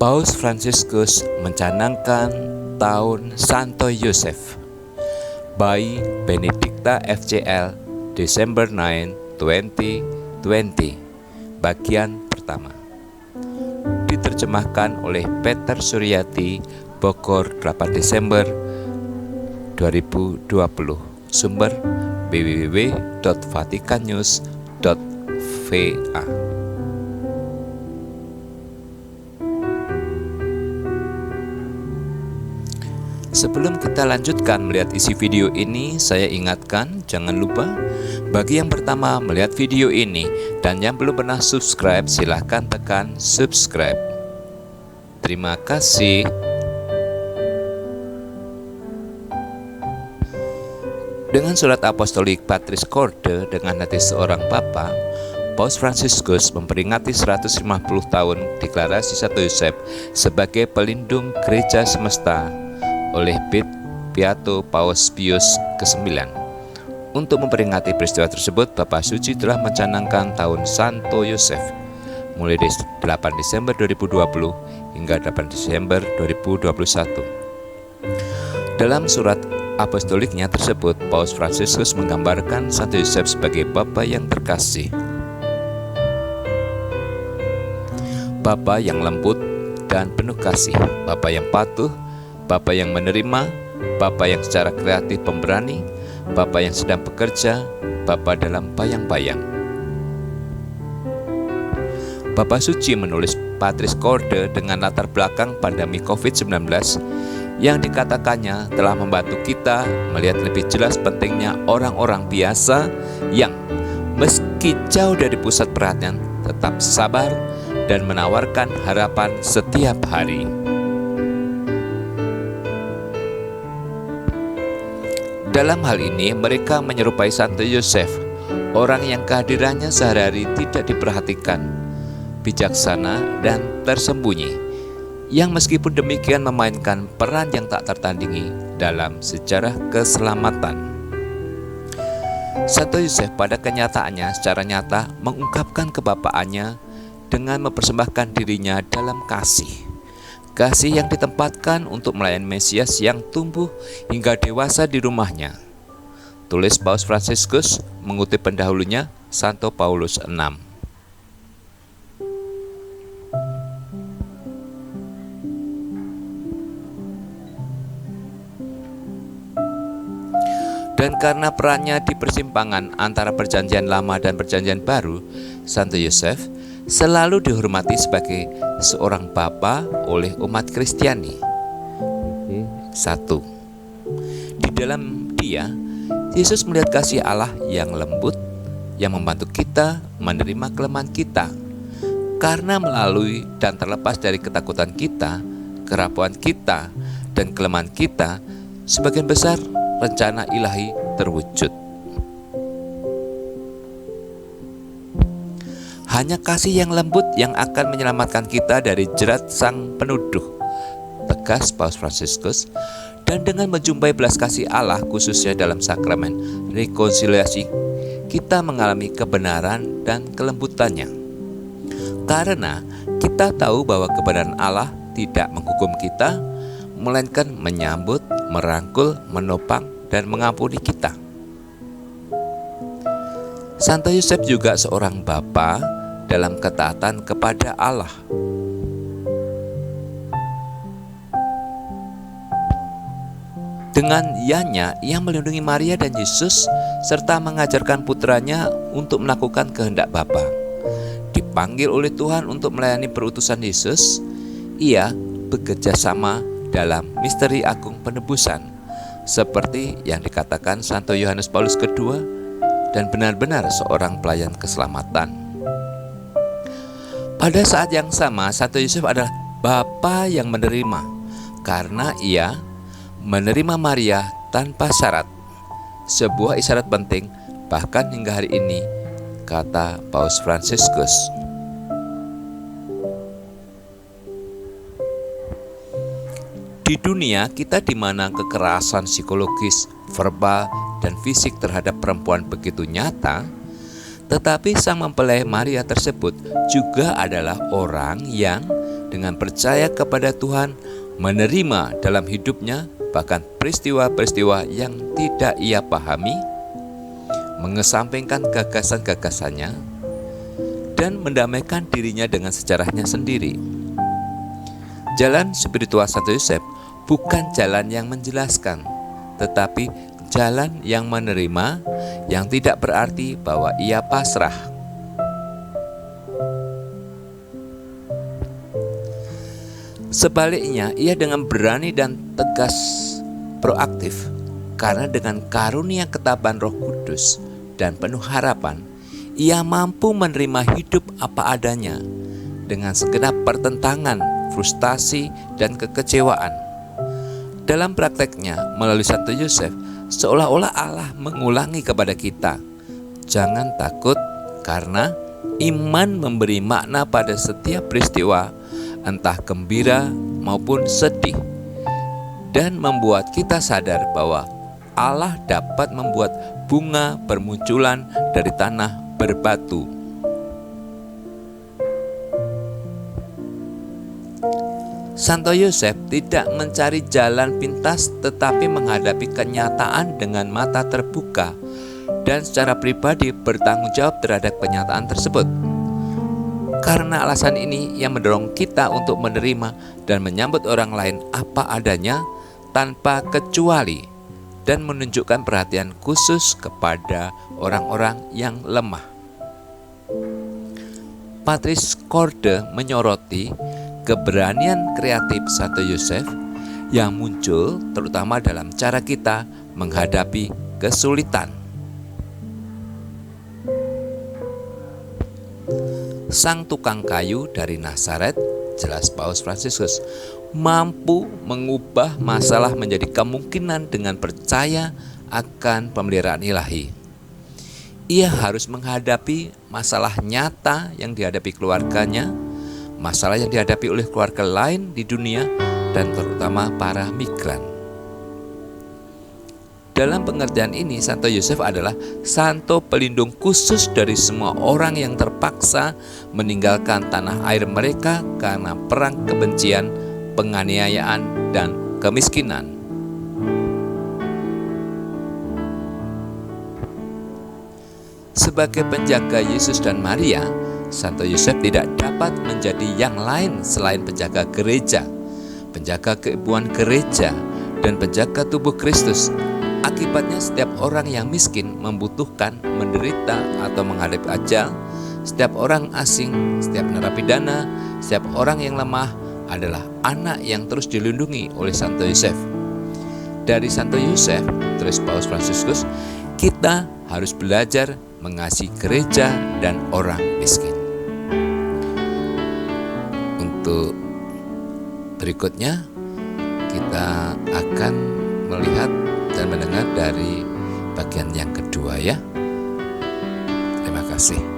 Paus Fransiskus mencanangkan tahun Santo Yosef by Benedicta FCL Desember 9, 2020 bagian pertama. Diterjemahkan oleh Peter Suryati, Bogor 8 Desember 2020. Sumber www.vatikannews.va. Sebelum kita lanjutkan melihat isi video ini, saya ingatkan jangan lupa bagi yang pertama melihat video ini dan yang belum pernah subscribe, silahkan tekan subscribe. Terima kasih. Dengan surat apostolik Patris Corde dengan hati seorang Papa, Paus Fransiskus memperingati 150 tahun deklarasi Santo Yosef sebagai pelindung gereja semesta oleh Beato Paus Pius ke-9. Untuk memperingati peristiwa tersebut, Bapak Suci telah mencanangkan tahun Santo Yosef mulai dari 8 Desember 2020 hingga 8 Desember 2021. Dalam surat apostoliknya tersebut, Paus Fransiskus menggambarkan Santo Yosef sebagai Bapa yang terkasih, Bapa yang lembut dan penuh kasih, Bapa yang patuh, Bapa yang menerima, Bapa yang secara kreatif pemberani, Bapa yang sedang bekerja, Bapa dalam bayang-bayang. Bapak Suci menulis Patris Corde dengan latar belakang pandemi COVID-19 yang dikatakannya telah membantu kita melihat lebih jelas pentingnya orang-orang biasa yang meski jauh dari pusat perhatian tetap sabar dan menawarkan harapan setiap hari. Dalam hal ini mereka menyerupai Santo Yosef, orang yang kehadirannya sehari-hari tidak diperhatikan, bijaksana dan tersembunyi, yang meskipun demikian memainkan peran yang tak tertandingi dalam sejarah keselamatan. Santo Yosef pada kenyataannya secara nyata mengungkapkan kebapaannya dengan mempersembahkan dirinya dalam kasih yang ditempatkan untuk melayani Mesias yang tumbuh hingga dewasa di rumahnya. Tulis Paus Fransiskus mengutip pendahulunya Santo Paulus VI. Dan karena perannya di persimpangan antara perjanjian lama dan perjanjian baru, Santo Yosef selalu dihormati sebagai seorang bapa oleh umat Kristiani. 1. Di dalam dia, Yesus melihat kasih Allah yang lembut, yang membantu kita menerima kelemahan kita. Karena melalui dan terlepas dari ketakutan kita, kerapuhan kita, dan kelemahan kita, sebagian besar rencana ilahi terwujud. Hanya kasih yang lembut yang akan menyelamatkan kita dari jerat sang penuduh, tegas Paus Fransiskus. Dan dengan menjumpai belas kasih Allah khususnya dalam sakramen rekonsiliasi, kita mengalami kebenaran dan kelembutannya. Karena kita tahu bahwa kebenaran Allah tidak menghukum kita, melainkan menyambut, merangkul, menopang, dan mengampuni kita. Santo Yosef juga seorang bapa dalam ketaatan kepada Allah. Dengan ianya, ia melindungi Maria dan Yesus serta mengajarkan putranya untuk melakukan kehendak Bapa. Dipanggil oleh Tuhan untuk melayani perutusan Yesus, ia bekerja sama dalam misteri agung penebusan, seperti yang dikatakan Santo Yohanes Paulus II, dan benar-benar seorang pelayan keselamatan. Pada saat yang sama, Santo Yosef adalah Bapa yang menerima, karena ia menerima Maria tanpa syarat. Sebuah isyarat penting bahkan hingga hari ini, kata Paus Fransiskus. Di dunia kita di mana kekerasan psikologis, verbal, dan fisik terhadap perempuan begitu nyata, tetapi sang mempelai Maria tersebut juga adalah orang yang dengan percaya kepada Tuhan, menerima dalam hidupnya bahkan peristiwa-peristiwa yang tidak ia pahami, mengesampingkan gagasan-gagasannya, dan mendamaikan dirinya dengan sejarahnya sendiri. Jalan spiritual Santo Yosef bukan jalan yang menjelaskan, tetapi jalan yang menerima, yang tidak berarti bahwa ia pasrah. Sebaliknya, ia dengan berani dan tegas proaktif, karena dengan karunia ketabahan Roh Kudus dan penuh harapan, ia mampu menerima hidup apa adanya dengan segenap pertentangan, frustasi, dan kekecewaan. Dalam prakteknya, melalui Santo Yosef, seolah-olah Allah mengulangi kepada kita, jangan takut, karena iman memberi makna pada setiap peristiwa, entah gembira maupun sedih, dan membuat kita sadar bahwa Allah dapat membuat bunga bermunculan dari tanah berbatu. Santo Yosef tidak mencari jalan pintas, tetapi menghadapi kenyataan dengan mata terbuka dan secara pribadi bertanggung jawab terhadap kenyataan tersebut. Karena alasan ini yang mendorong kita untuk menerima dan menyambut orang lain apa adanya tanpa kecuali, dan menunjukkan perhatian khusus kepada orang-orang yang lemah. Patrice Corde menyoroti keberanian kreatif Santo Yosef yang muncul terutama dalam cara kita menghadapi kesulitan. Sang tukang kayu dari Nazaret, jelas Paus Fransiskus, mampu mengubah masalah menjadi kemungkinan dengan percaya akan pemeliharaan ilahi. Ia harus menghadapi masalah nyata yang dihadapi keluarganya, masalah yang dihadapi oleh keluarga lain di dunia, dan terutama para migran. Dalam pengertian ini, Santo Yosef adalah santo pelindung khusus dari semua orang yang terpaksa meninggalkan tanah air mereka karena perang kebencian, penganiayaan, dan kemiskinan. Sebagai penjaga Yesus dan Maria, Santo Yosef tidak dapat menjadi yang lain selain penjaga gereja, penjaga keibuan gereja, dan penjaga tubuh Kristus. Akibatnya setiap orang yang miskin, membutuhkan, menderita, atau menghadapi ajal, setiap orang asing, setiap narapidana, setiap orang yang lemah adalah anak yang terus dilindungi oleh Santo Yosef. Dari Santo Yosef, tulis Paus Fransiskus, kita harus belajar mengasihi gereja dan orang miskin. Untuk berikutnya, kita akan melihat dan mendengar dari bagian yang kedua ya. Terima kasih.